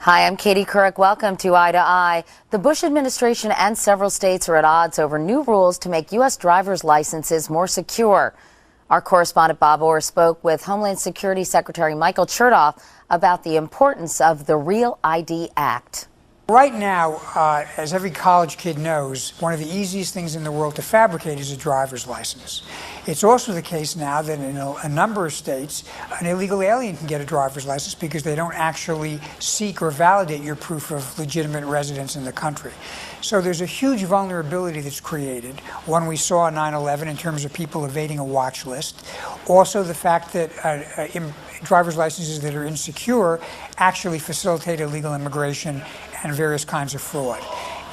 Hi, I'm Katie Couric. Welcome to Eye to Eye. The Bush administration and several states are at odds over new rules to make U.S. driver's licenses more secure. Our correspondent Bob Orr spoke with Homeland Security Secretary Michael Chertoff about the importance of the Real ID Act. Right now, as every college kid knows, one of the easiest things in the world to fabricate is a driver's license. It's also the case now that in a number of states, an illegal alien can get a driver's license because they don't actually seek or validate your proof of legitimate residence in the country. So there's a huge vulnerability that's created, one we saw on 9/11 in terms of people evading a watch list. Also the fact that driver's licenses that are insecure actually facilitate illegal immigration and various kinds of fraud.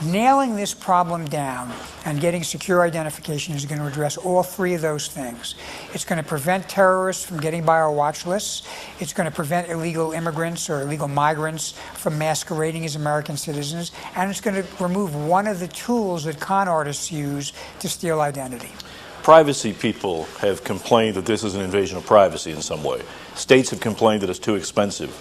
Nailing this problem down and getting secure identification is going to address all three of those things. It's going to prevent terrorists from getting by our watch lists. It's going to prevent illegal immigrants or illegal migrants from masquerading as American citizens. And it's going to remove one of the tools that con artists use to steal identity. Privacy people have complained that this is an invasion of privacy in some way. States have complained that it's too expensive.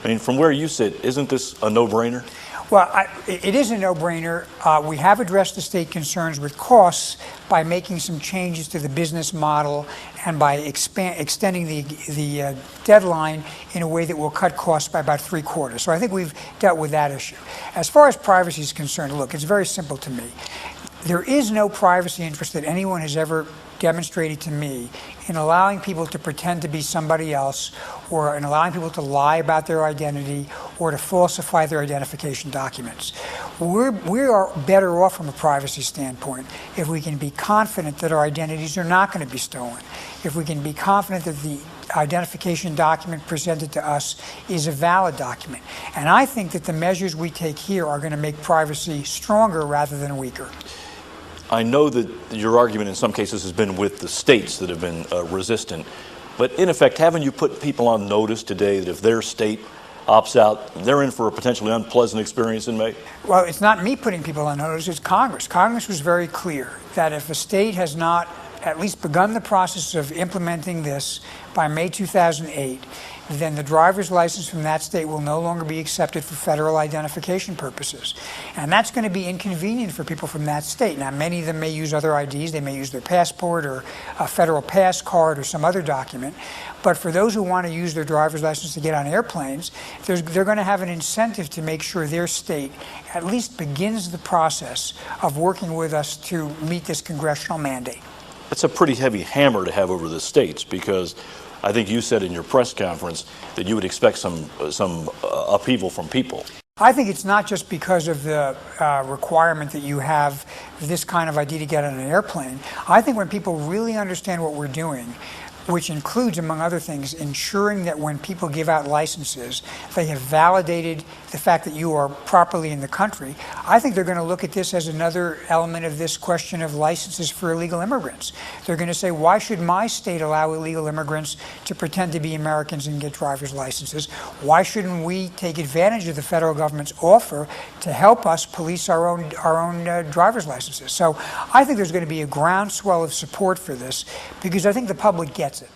I mean, from where you sit, isn't this a no-brainer? Well, it is a no-brainer. We have addressed the state concerns with costs by making some changes to the business model and by extending the deadline in a way that will cut costs by about 3/4. So I think we've dealt with that issue. As far as privacy is concerned, look, it's very simple to me. There is no privacy interest that anyone has ever demonstrated to me in allowing people to pretend to be somebody else or in allowing people to lie about their identity or to falsify their identification documents. We are better off from a privacy standpoint if we can be confident that our identities are not going to be stolen, if we can be confident that the identification document presented to us is a valid document. And I think that the measures we take here are going to make privacy stronger rather than weaker. I know that your argument in some cases has been with the states that have been resistant, but in effect, haven't you put people on notice today that if their state opts out, they're in for a potentially unpleasant experience in May? Well, it's not me putting people on notice, it's Congress. Congress was very clear that if a state has not at least begun the process of implementing this by May 2008, then the driver's license from that state will no longer be accepted for federal identification purposes. And that's going to be inconvenient for people from that state. Now, many of them may use other IDs. They may use their passport or a federal pass card or some other document. But for those who want to use their driver's license to get on airplanes, they're going to have an incentive to make sure their state at least begins the process of working with us to meet this congressional mandate. That's a pretty heavy hammer to have over the states, because I think you said in your press conference that you would expect some upheaval from people. I think it's not just because of the requirement that you have this kind of ID to get on an airplane. I think when people really understand what we're doing, which includes, among other things, ensuring that when people give out licenses, they have validated the fact that you are properly in the country. I think they're going to look at this as another element of this question of licenses for illegal immigrants. They're going to say, why should my state allow illegal immigrants to pretend to be Americans and get driver's licenses? Why shouldn't we take advantage of the federal government's offer to help us police our own driver's licenses? So I think there's going to be a groundswell of support for this, because I think the public gets it.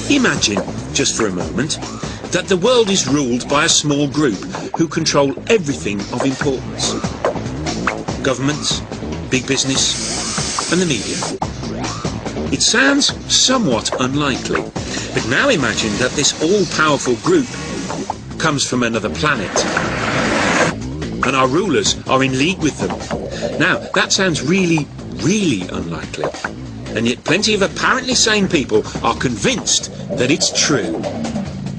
Imagine, just for a moment, that the world is ruled by a small group who control everything of importance. Governments, big business, and the media. It sounds somewhat unlikely, but now imagine that this all-powerful group comes from another planet, and our rulers are in league with them. Now, that sounds really, really unlikely, and yet plenty of apparently sane people are convinced that it's true.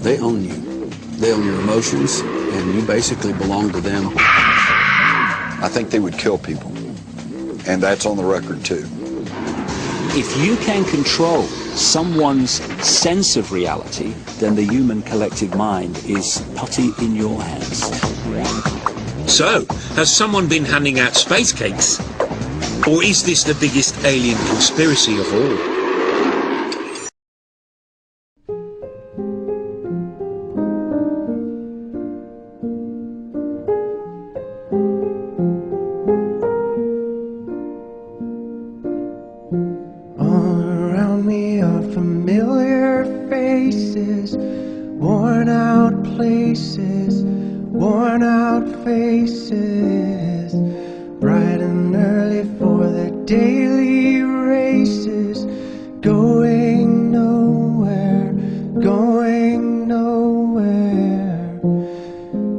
They own you. They own your emotions, and you basically belong to them. I think they would kill people, and that's on the record too. If you can control someone's sense of reality, then the human collective mind is putty in your hands. So, has someone been handing out space cakes? Or is this the biggest alien conspiracy of all? All around me are familiar faces, worn out places, worn out faces, bright and early for their daily races, going nowhere, going nowhere.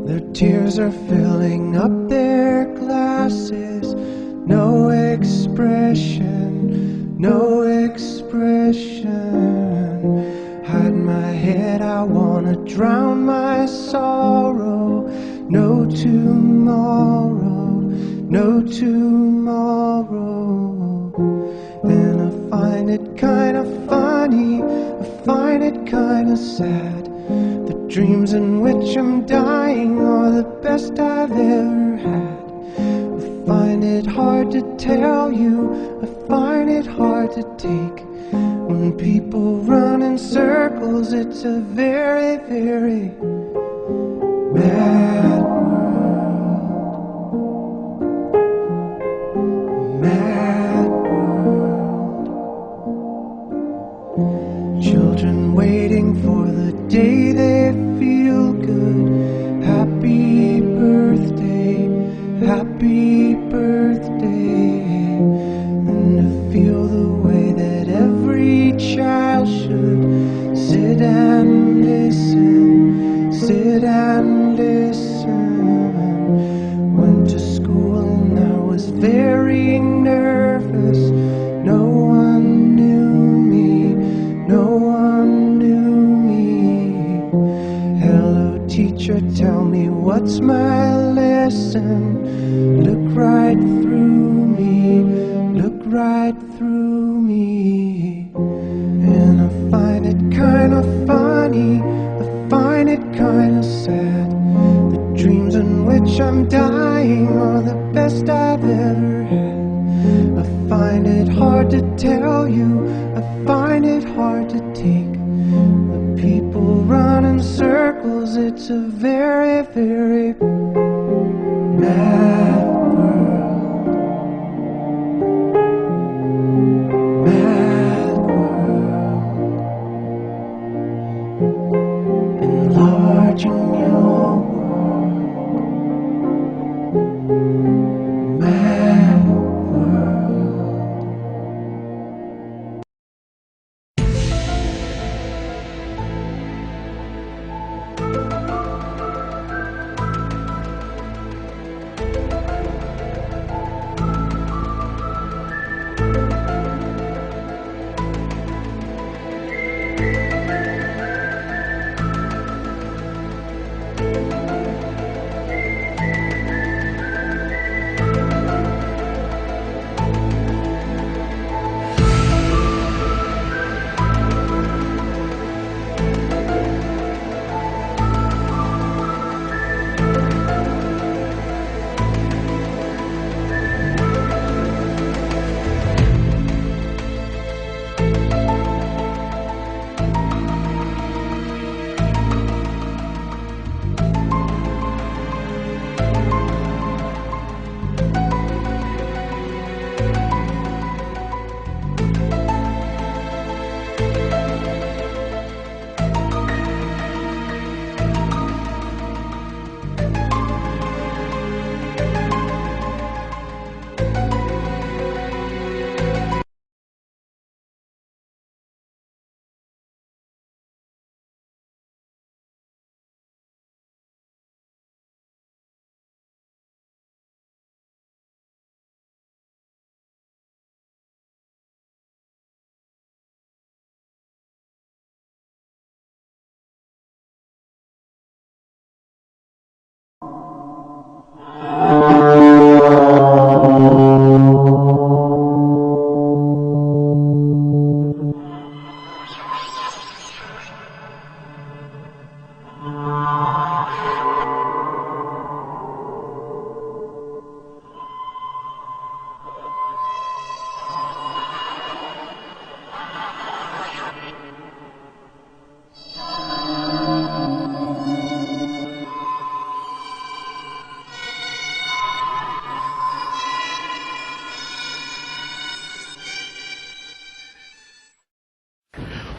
Their tears are filling up their glasses, no expression, no expression. Hide my head, I wanna drown my sorrow. No tomorrow, no tomorrow. And I find it kinda funny, I find it kinda sad. The dreams in which I'm dying are the best I've ever had. I find it hard to tell you, I find it hard to take. When people run in circles, it's a very, very mad world. Mad world. Children waiting for the day they feel good. Happy birthday, happy birthday. And to feel the way that every child should sit and listen, sit and listen. Went to school and I was very nervous. No one knew me, no one knew me. Hello teacher, tell me what's my lesson. Look right through me, look right through me. And I find it kinda funny, I find it kinda sad. The dreams in which I'm dying are the best I've ever had. I find it hard to tell you, I find it hard to take. When people run in circles, it's a very, very mad world. Mad world. Enlarging your world. Mad world.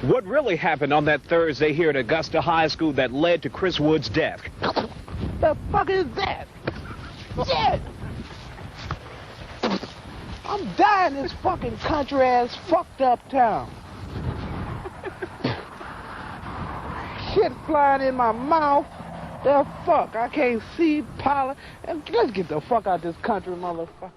What really happened on that Thursday here at Augusta High School that led to Chris Wood's death? The fuck is that? Shit! I'm dying in this fucking country-ass fucked up town. Shit flying in my mouth. The fuck? I can't see pollen. Let's get the fuck out of this country, motherfucker.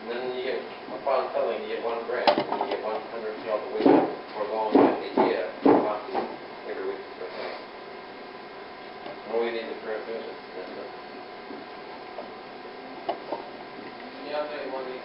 And then you get, my father's telling you get 1 gram, and you get 100 throughout the week, or going with a year, coffee every week for thing. All we need is for a visit. Yeah, I'll tell you one of these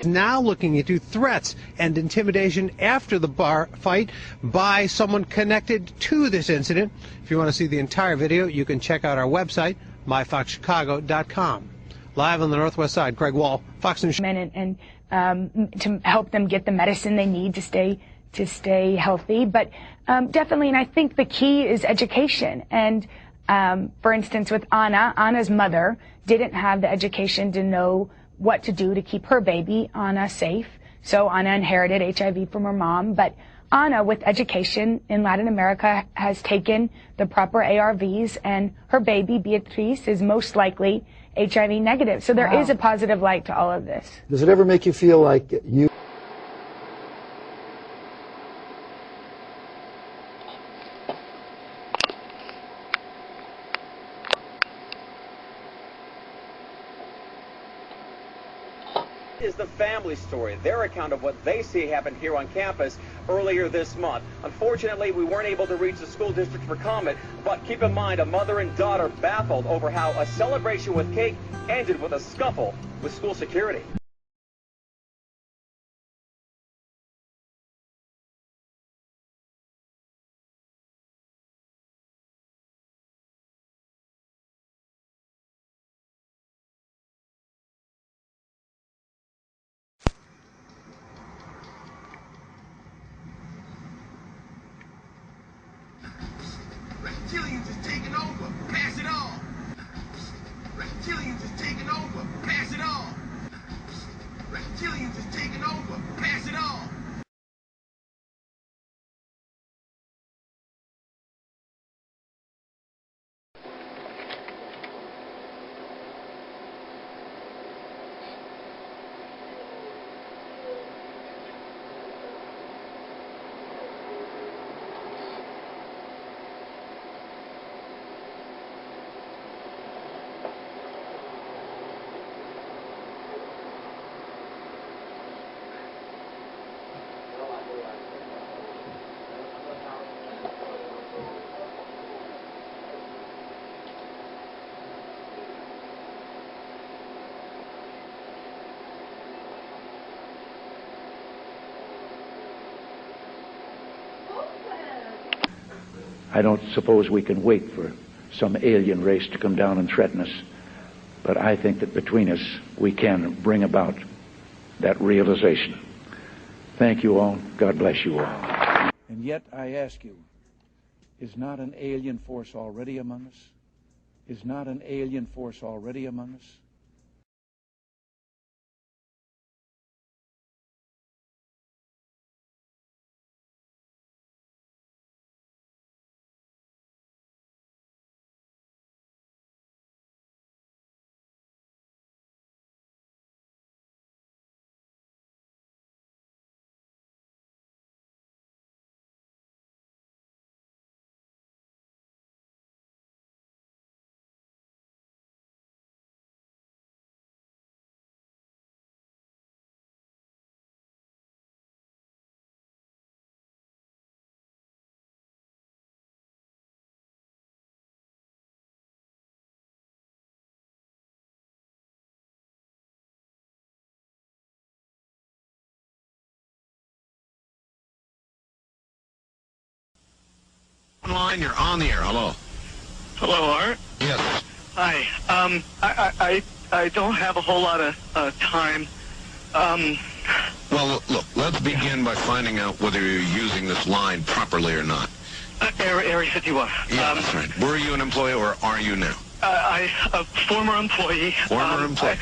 things. Now looking into threats and intimidation after the bar fight by someone connected to this incident. If you want to see the entire video, you can check out our website, myfoxchicago.com. Live on the Northwest Side, Craig Wall, Fox News. And to help them get the medicine they need to stay healthy. But definitely, and I think the key is education. And for instance, with Anna's mother didn't have the education to know what to do to keep her baby, Anna, safe. So Anna inherited HIV from her mom. But Anna, with education in Latin America, has taken the proper ARVs, and her baby, Beatriz, is most likely HIV negative. So there is a positive light to all of this. Does it ever make you feel like you... Is the family story, their account of what they see happened here on campus earlier this month. Unfortunately, we weren't able to reach the school district for comment, but keep in mind a mother and daughter baffled over how a celebration with cake ended with a scuffle with school security. Reptilians is taking over. Pass it on. Reptilians is taking over. Pass it on. Reptilians is taking over. Pass it on. I don't suppose we can wait for some alien race to come down and threaten us, but I think that between us we can bring about that realization. Thank you all. God bless you all. And yet I ask you, is not an alien force already among us? Is not an alien force already among us? Line, you're on the air. Hello. Hello, Art. Yes. Hi. I don't have a whole lot of time. Well, look, let's begin by finding out whether you're using this line properly or not. Area 51. Yeah, that's right. Were you an employee or are you now? A former employee. Former employee.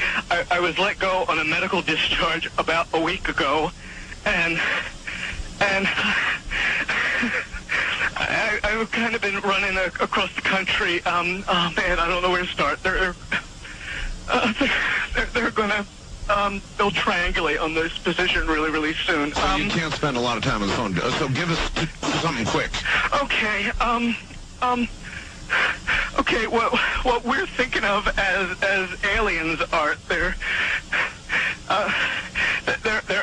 I was let go on a medical discharge about a week ago, and I've kind of been running across the country. Oh man, I don't know where to start. They're gonna they'll triangulate on this position really soon. So you can't spend a lot of time on the phone. So give us something quick. Okay. Okay, what we're thinking of as aliens are they're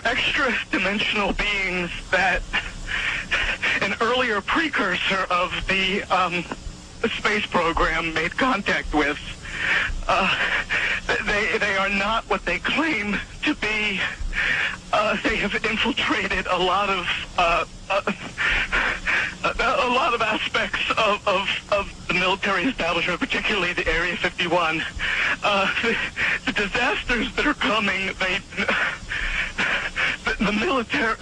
extra-dimensional beings that an earlier precursor of the space program made contact with. They are not what they claim to be. They have infiltrated a lot of aspects of the military establishment, particularly the Area 51. The disasters that are coming, the military,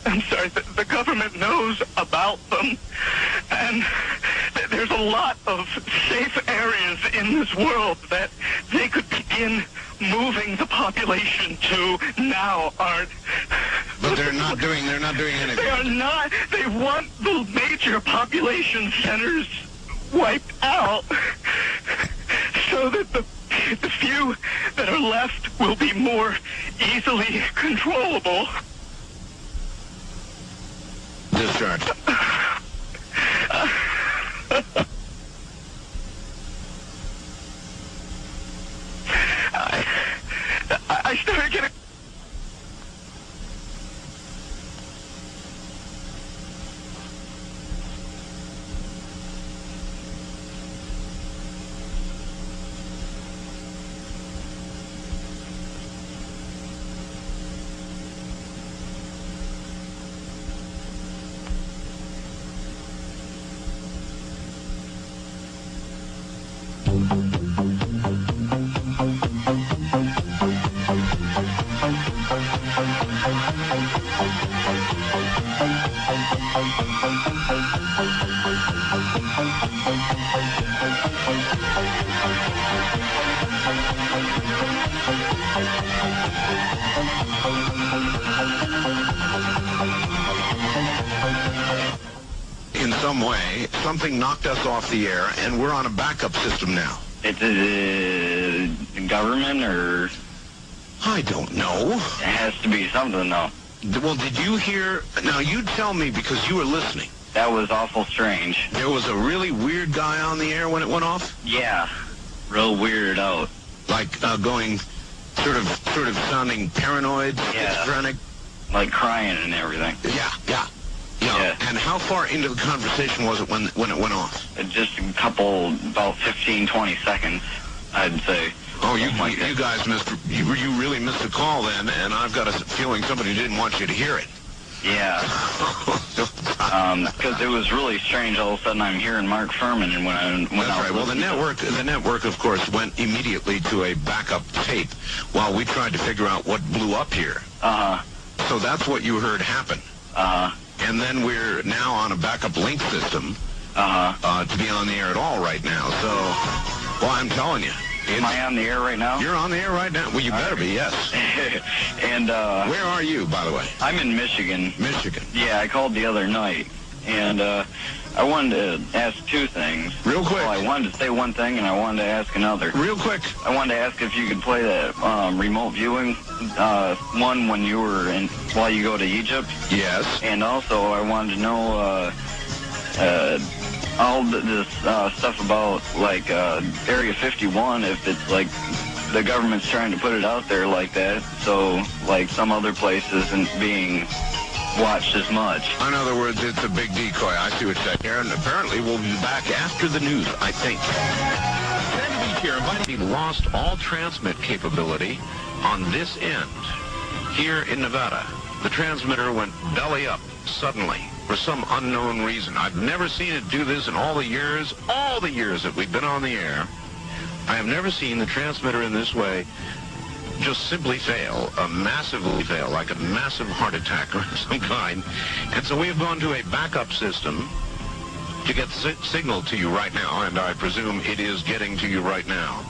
I'm sorry, the government knows about them, and there's a lot of safe areas in this world that they could begin moving the population to now aren't. But they're not doing anything. They are not. They want the major population centers wiped out so that the few that are left will be more easily controllable. Discharge. I started getting... In some way, something knocked us off the air, and we're on a backup system now. It's a government, or? I don't know. It has to be something, though. Well, did you hear? Now, you tell me because you were listening. That was awful strange. There was a really weird guy on the air when it went off? Yeah, real weirded out. Like going sort of sounding paranoid, schizophrenic? Like crying and everything. Yeah. And how far into the conversation was it when it went off? Just a couple, about 15, 20 seconds, I'd say. Oh, you guys missed, you really missed a call then, and I've got a feeling somebody didn't want you to hear it. Yeah. Because it was really strange. All of a sudden, I'm hearing Mark Furman, and when I That's right. Well, the network, of course, went immediately to a backup tape while we tried to figure out what blew up here. So that's what you heard happen. And then we're now on a backup link system to be on the air at all right now. So, well, I'm telling you. Am I on the air right now? You're on the air right now. Well, you better be, yes. And where are you, by the way? I'm in Michigan. Michigan. Yeah, I called the other night, and I wanted to ask two things. Real quick. Well, I wanted to say one thing, and I wanted to ask another. Real quick. I wanted to ask if you could play that remote viewing one when you were while you go to Egypt. Yes. And also, I wanted to know all this stuff about, like, Area 51, if it's, like, the government's trying to put it out there like that, so, like, some other places isn't being watched as much. In other words, it's a big decoy. I see what you're saying. And apparently we'll be back after the news, I think. We lost all transmit capability on this end. Here in Nevada, the transmitter went belly up suddenly for some unknown reason. I've never seen it do this in all the years that we've been on the air. I have never seen the transmitter in this way just simply fail, massively fail, like a massive heart attack or some kind. And so we have gone to a backup system to get the signal to you right now, and I presume it is getting to you right now.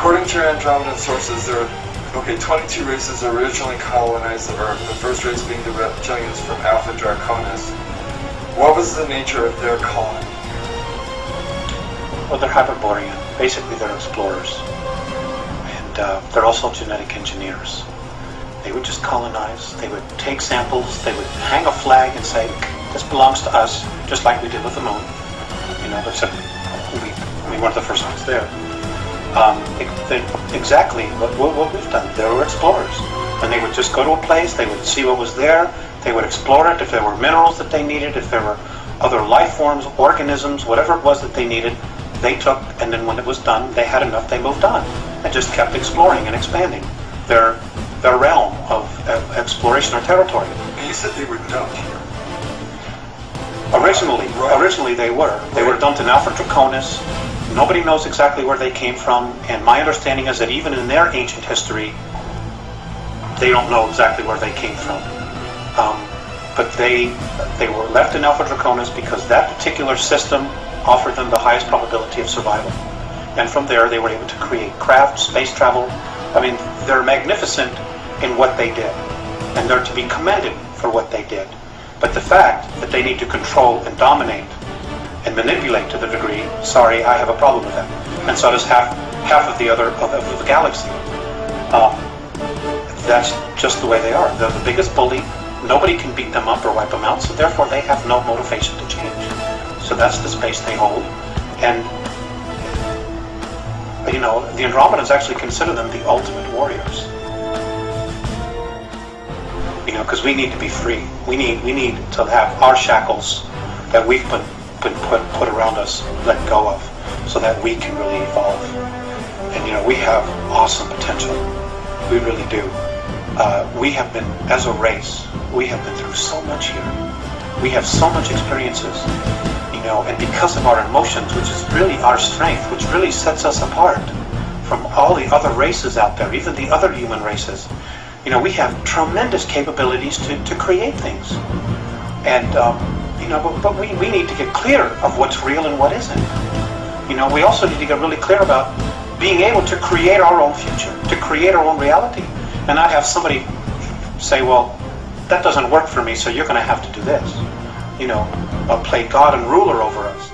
According to your Andromedan sources, there are 22 races originally colonized the Earth, the first race being the Reptilians from Alpha Draconis. What was the nature of their colony? Well, they're Hyperborean. Basically, they're explorers. And they're also genetic engineers. They would just colonize. They would take samples. They would hang a flag and say, this belongs to us, just like we did with the moon. You know, except we weren't the first ones there. Exactly what we've done. They were explorers. And they would just go to a place, they would see what was there, they would explore it, if there were minerals that they needed, if there were other life forms, organisms, whatever it was that they needed, they took, and then when it was done, they had enough, they moved on. And just kept exploring and expanding their realm of exploration or territory. And you said they were dumped here. Originally they were. They were dumped in Alpha Draconis. Nobody knows exactly where they came from, and my understanding is that even in their ancient history, they don't know exactly where they came from. But they were left in Alpha Draconis because that particular system offered them the highest probability of survival. And from there, they were able to create craft, space travel. I mean, they're magnificent in what they did, and they're to be commended for what they did. But the fact that they need to control and dominate and manipulate to the degree, sorry, I have a problem with that. And so does half of the other of the galaxy. That's just the way they are. They're the biggest bully. Nobody can beat them up or wipe them out, so therefore they have no motivation to change. So that's the space they hold. And, you know, the Andromedans actually consider them the ultimate warriors. You know, because we need to be free. We need to have our shackles that we've been put around us let go of, so that we can really evolve. And, you know, we have awesome potential. We really do. We have been, as a race, we have been through so much here. We have so much experiences, you know, and because of our emotions, which is really our strength, which really sets us apart from all the other races out there, even the other human races, you know, we have tremendous capabilities to create things. And, you know, but we need to get clear of what's real and what isn't. You know, we also need to get really clear about being able to create our own future, to create our own reality, and not have somebody say, well, that doesn't work for me, so you're going to have to do this. You know, play God and ruler over us.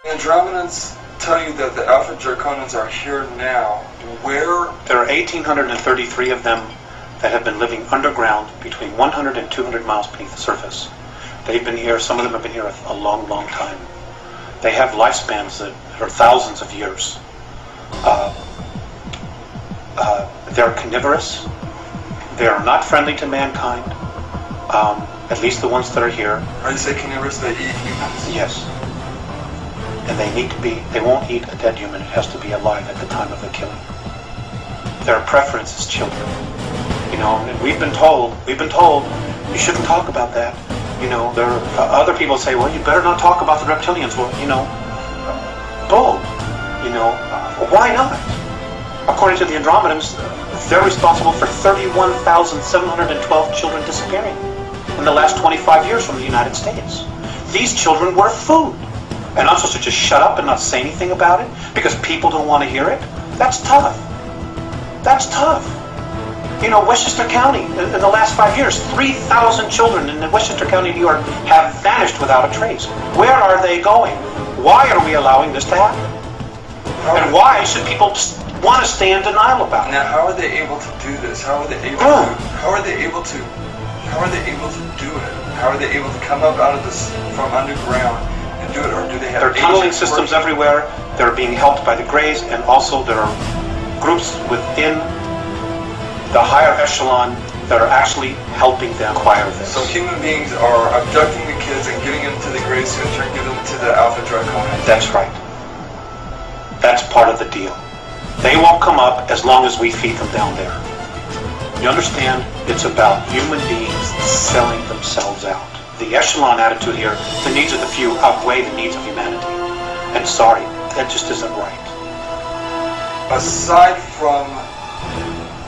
Andromedans tell you that the Alpha Draconans are here now. Where? There are 1,833 of them that have been living underground between 100 and 200 miles beneath the surface. They've been here, some of them have been here a long, long time. They have lifespans that are thousands of years. They're carnivorous. They are not friendly to mankind, at least the ones that are here. Are you saying carnivorous, they eat humans? Yes. And they need to be, they won't eat a dead human, it has to be alive at the time of the killing. Their preference is children. You know, and we've been told, you shouldn't talk about that. You know, there are other people say, well, you better not talk about the reptilians. Well, you know, bull. You know, why not? According to the Andromedans, they're responsible for 31,712 children disappearing in the last 25 years from the United States. These children were food. And I'm supposed to just shut up and not say anything about it because people don't want to hear it? That's tough. That's tough. You know, Westchester County, in the last 5 years, 3,000 children in Westchester County, New York, have vanished without a trace. Where are they going? Why are we allowing this to happen? And why should people want to stay in denial about it? Now, how are they able to do this? How are they able to? How are they able to? How are they able to do it? How are they able to come up out of this from underground and do it, or do they have? There are tunneling systems everywhere. They're being helped by the Greys, and also there are groups within the higher echelon that are actually helping them acquire this. So human beings are abducting the kids and getting them to the Grey suit and give them to the Alpha Draconans. That's right. That's part of the deal. They won't come up as long as we feed them down there. You understand? It's about human beings selling themselves out. The echelon attitude here, the needs of the few outweigh the needs of humanity. And sorry, that just isn't right. Aside from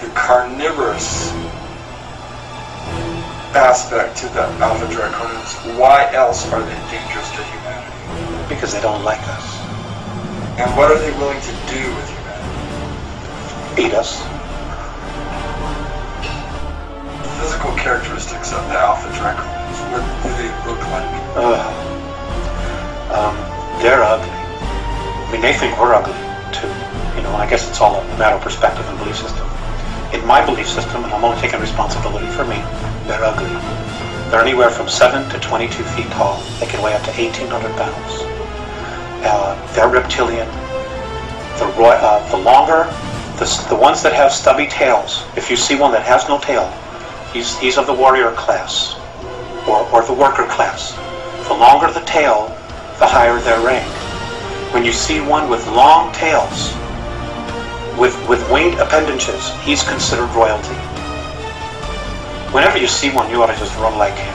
the carnivorous aspect to the Alpha Draconans, why else are they dangerous to humanity? Because they don't like us. And what are they willing to do with humanity? Eat us. Physical characteristics of the alpha draconians, what do they look like? They're ugly. I mean, they think we're ugly, too. You know, and I guess it's all a matter of perspective and belief system. In my belief system, and I'm only taking responsibility for me, they're ugly. They're anywhere from 7 to 22 feet tall. They can weigh up to 1,800 pounds. They're reptilian. The longer, the ones that have stubby tails, if you see one that has no tail, he's of the warrior class, or the worker class. The longer the tail, the higher their rank. When you see one with long tails, with winged appendages, he's considered royalty. Whenever you see one, you ought to just run like him.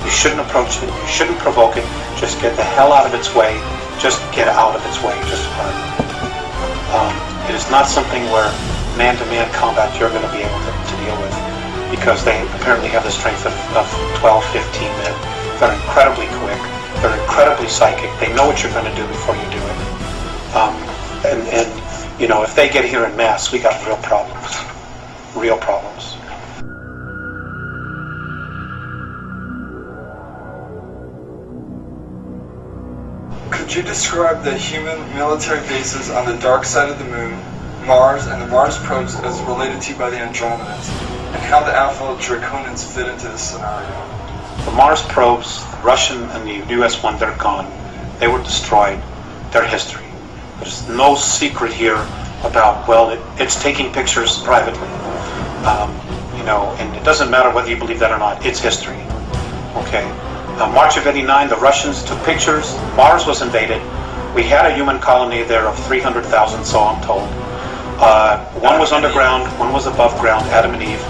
You shouldn't approach it. You shouldn't provoke it. Just get the hell out of its way. Just get out of its way. Just run. It is not something where man-to-man combat you're going to be able to deal with, because they apparently have the strength of 12, 15 men. They're incredibly quick. They're incredibly psychic. They know what you're going to do before you do it. And you know, if they get here en masse, we got real problems. Real problems. Could you describe the human military bases on the dark side of the moon, Mars, and the Mars probes as related to by the Andromedans, and how the Alpha Draconians fit into this scenario? The Mars probes, the Russian and the US one, they're gone. They were destroyed. They're history. There's no secret here about, well, it's taking pictures privately. You know, and it doesn't matter whether you believe that or not. It's history. Okay? March of '89, the Russians took pictures. Mars was invaded. We had a human colony there of 300,000, so I'm told. One was underground, one was above ground, Adam and Eve.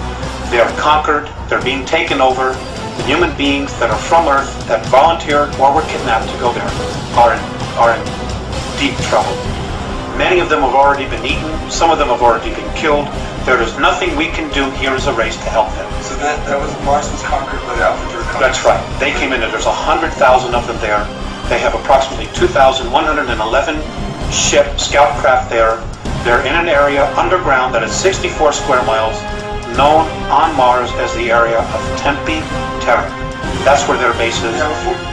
They are conquered. They're being taken over. The human beings that are from Earth, that volunteered or were kidnapped to go there, are in deep trouble. Many of them have already been eaten. Some of them have already been killed. There is nothing we can do here as a race to help them. So that was Mars was conquered by the Alpha Draconians? That's right. They came in, and there's 100,000 of them there. They have approximately 2,111 scout craft there. They're in an area underground that is 64 square miles, known on Mars as the area of Tempe Terra. That's where their base is.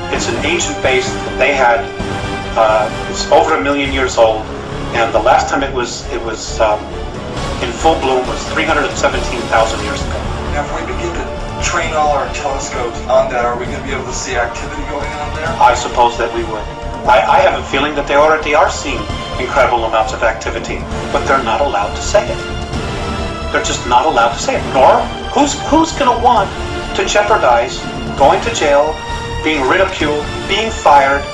It's an ancient base that they had. It's over 1 million years old, and the last time it was in full bloom was 317,000 years ago. Now, if we begin to train all our telescopes on that, are we going to be able to see activity going on there? I suppose that we would. I have a feeling that they already are seeing incredible amounts of activity, but they're not allowed to say it. They're just not allowed to say it. Nor, who's going to want to jeopardize going to jail, being ridiculed, being fired,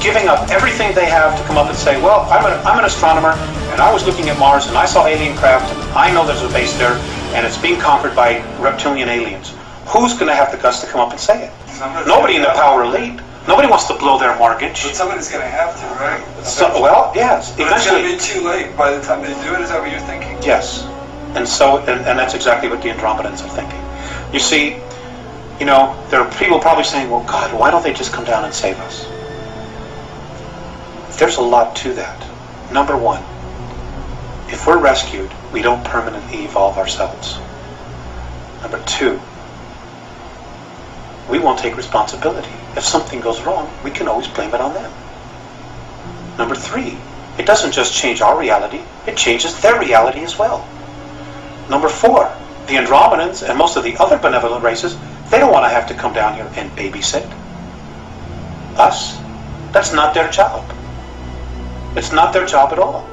giving up everything they have to come up and say, well, I'm an astronomer, and I was looking at Mars, and I saw alien craft, and I know there's a base there, and it's being conquered by reptilian aliens. Who's going to have the guts to come up and say it? Nobody in the power elite. Nobody wants to blow their mortgage. But somebody's going to have to, right? Well, yes. But eventually, it's going to be too late by the time they do it. Is that what you're thinking? Yes. And that's exactly what the Andromedans are thinking. You see, you know, there are people probably saying, well, God, why don't they just come down and save us? There's a lot to that. Number one, if we're rescued, we don't permanently evolve ourselves. Number two, we won't take responsibility. If something goes wrong, we can always blame it on them. Number three, it doesn't just change our reality, it changes their reality as well. Number four, the Andromedans and most of the other benevolent races, they don't want to have to come down here and babysit us. That's not their job. It's not their job at all.